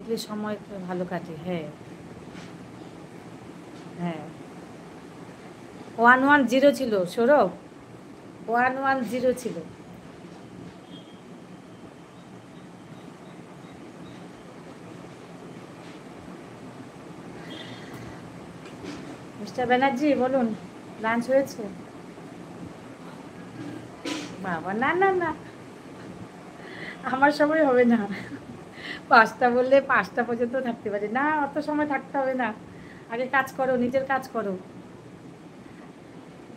দেখলে সময় ভালো কাটে। হ্যাঁ হ্যাঁ, 110 ছিল সৌরভ, 110 ছিল। মিস্টার ব্যানার্জি বলুন, লাঞ্চ হয়েছে? বাবা না না না, আমার সময় হবে না। 5টা বললে 5টা পর্যন্ত থাকতে পারি না, অত সময় থাকতে হবে না। আগে কাজ করো, নিজের কাজ করো।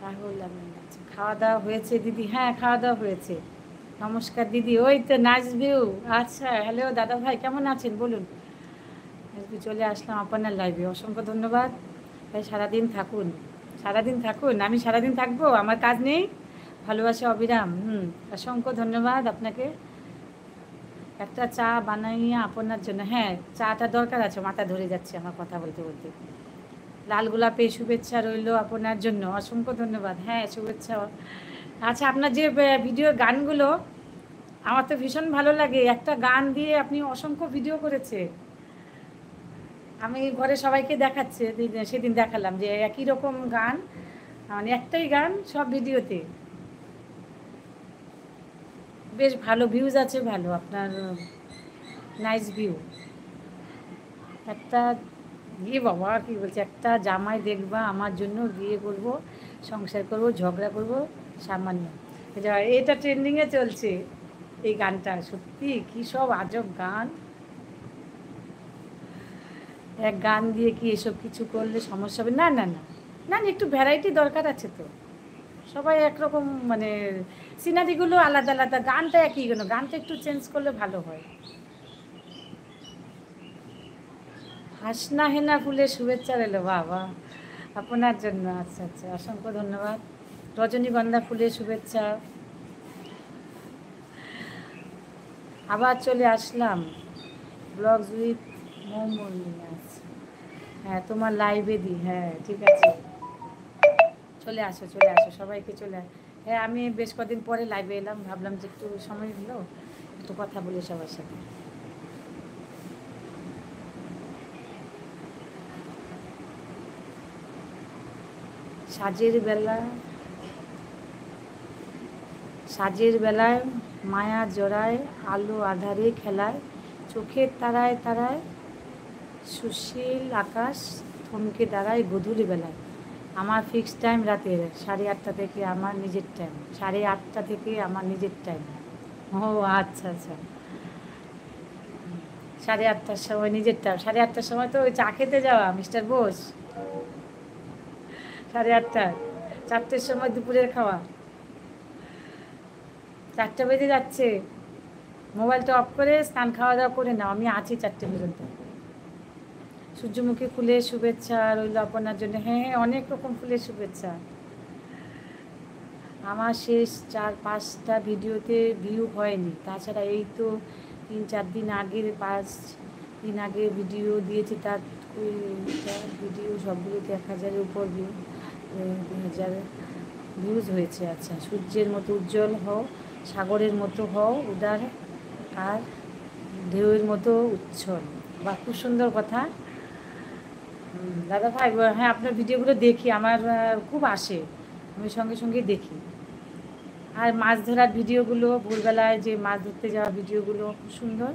রাহুল, আচ্ছা খাওয়া দাওয়া হয়েছে দিদি? হ্যাঁ খাওয়া দাওয়া হয়েছে। নমস্কার দিদি, ওই তো নাইস ভিউ। আচ্ছা হ্যালো দাদা ভাই, কেমন আছেন বলুন? আজকে চলে আসলাম আপনার লাইভে, অসংখ্য ধন্যবাদ। ভাই সারাদিন থাকুন, সারাদিন থাকুন, আমি সারাদিন থাকবো, আমার কাজ নেই। ভালোবাসা অবিরাম। অসংখ্য ধন্যবাদ আপনাকে। একটা চা বানাইয়া আপনার জন্য। হ্যাঁ চাটা দরকার আছে, মাথা ধরে যাচ্ছে আমার কথা বলতে বলতে। লাল গোলাপে শুভেচ্ছা রইল আপনার জন্য, অসংখ্য ধন্যবাদ। হ্যাঁ শুভেচ্ছা। আচ্ছা আপনার যে ভিডিও গানগুলো আমার তো ভীষণ ভালো লাগে। একটা গান দিয়ে আপনি অসংখ্য ভিডিও করেছে। আমি ঘরে সবাইকে দেখাচ্ছে, সেদিন দেখালাম যে একই রকম গান, মানে একটাই গান সব ভিডিওতে। বেশ ভালো ভিউজ আছে, ভালো আপনার, নাইস ভিউ। একটা গিয়ে বাবা কী বলছে, একটা জামাই দেখবা আমার জন্য বিয়ে করব, সংসার করব, ঝগড়া করব সামান্য। এটা ট্রেন্ডিংয়ে চলছে এই গানটা। সত্যি কী সব আজব গান। এক গান দিয়ে কি এসব কিছু করলে সমস্যা হবে? না না না না, একটু ভ্যারাইটি দরকার আছে তো। সবাই একরকম মানে সিনারিগুলো আলাদা আলাদা, গানটা একই কেন, গানটা একটু চেঞ্জ করলে ভালো হয়। হাসনা হেনা ফুলের শুভেচ্ছা রইল বাবা আপনার জন্য। আচ্ছা আচ্ছা, অসংখ্য ধন্যবাদ। রজনীগন্ধা ফুলের শুভেচ্ছা। আবার চলে আসলাম ব্লগস উইথ মৌমনি। আচ্ছা হ্যাঁ তোমার লাইভে দিই, হ্যাঁ ঠিক আছে। চলে আসো চলে আসো, সবাইকে চলে হ্যাঁ আমি বেশ কদিন পরে লাইভে এলাম, ভাবলাম যে একটু সময় হলো একটু কথা বলি সবার সাথে। সাজের বেলা, সাজের বেলায় মায়া জড়ায়, আলো আধারে খেলায়, চোখের তারায় তারায় সুশীল আকাশ থমকে দাঁড়ায় গধূলি বেলায়। আমার ফিক্সড টাইম রাতের 8:30 থেকে আমার নিজের টাইম, 8:30 থেকে আমার নিজের টাইম। ও আচ্ছা আচ্ছা, 8:30টার সময় নিজের টাইম। 8:30টার সময় তো ওই চা খেতে যাওয়া মিস্টার বোস। 8:30, 4টের সময় দুপুরের খাওয়া। 4টা বেজে যাচ্ছে, মোবাইলটা অফ করে স্নান খাওয়া দাওয়া করে নাও, আমি আছি 4টে পর্যন্ত। সূর্যমুখী ফুলের শুভেচ্ছা রইল আপনার জন্য। হ্যাঁ হ্যাঁ, অনেক রকম ফুলের শুভেচ্ছা। আমার শেষ 4-5টা ভিডিওতে ভিউ হয়নি, তাছাড়া এই তো 3-4 দিন আগের 5 দিন আগে ভিডিও দিয়েছি, তার ভিডিও সবগুলোতে 1,000-এর উপর ভিউ, 2,000 ভিউজ হয়েছে। আচ্ছা, সূর্যের মতো উজ্জ্বল হও, সাগরের মতো হও উদার, আর ঢেউয়ের মতো উচ্ছল। বা খুব সুন্দর কথা দাদা ভাই। হ্যাঁ আপনার ভিডিওগুলো দেখি, আমার খুব আসে, আমি সঙ্গে সঙ্গে দেখি। আর মাছ ধরার ভিডিওগুলো, ভোরবেলায় যে মাছ ধরতে যাওয়া ভিডিওগুলো খুব সুন্দর।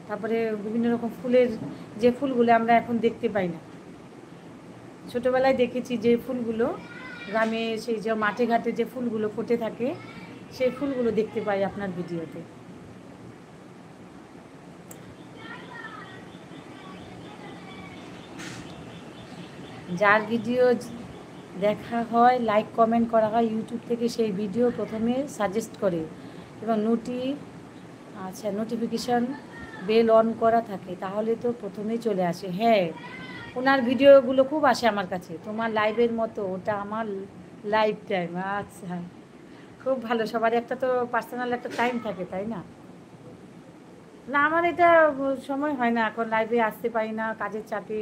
তারপরে বিভিন্ন রকম ফুলের, যে ফুলগুলো আমরা এখন দেখতে পাই না, ছোটোবেলায় দেখেছি যে ফুলগুলো গ্রামে, সেই যে মাঠে ঘাটে যে ফুলগুলো ফুটে থাকে, সেই ফুলগুলো দেখতে পাই আপনার ভিডিওতে। যার ভিডিও দেখা হয়, লাইক কমেন্ট করা হয়, ইউটিউব থেকে সেই ভিডিও প্রথমে সাজেস্ট করে এবং আচ্ছা নোটিফিকেশান বেল অন করা থাকে, তাহলে তো প্রথমেই চলে আসে। হ্যাঁ ওনার ভিডিওগুলো খুব আসে আমার কাছে, তোমার লাইভের মতো, ওটা আমার লাইভ টাইম। আচ্ছা খুব ভালো, সবার একটা তো পার্সোনাল একটা টাইম থাকে, তাই না? না আমার এটা সময় হয় না, এখন লাইভে আসতে পারি না কাজের চাপে।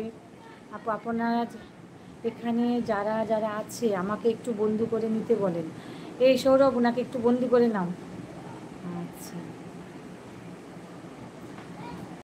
আপনার এখানে যারা যারা আছে আমাকে একটু বন্ধু করে নিতে বলেন। এই সৌরভ, ওনাকে একটু বন্ধু করে নাও। আচ্ছা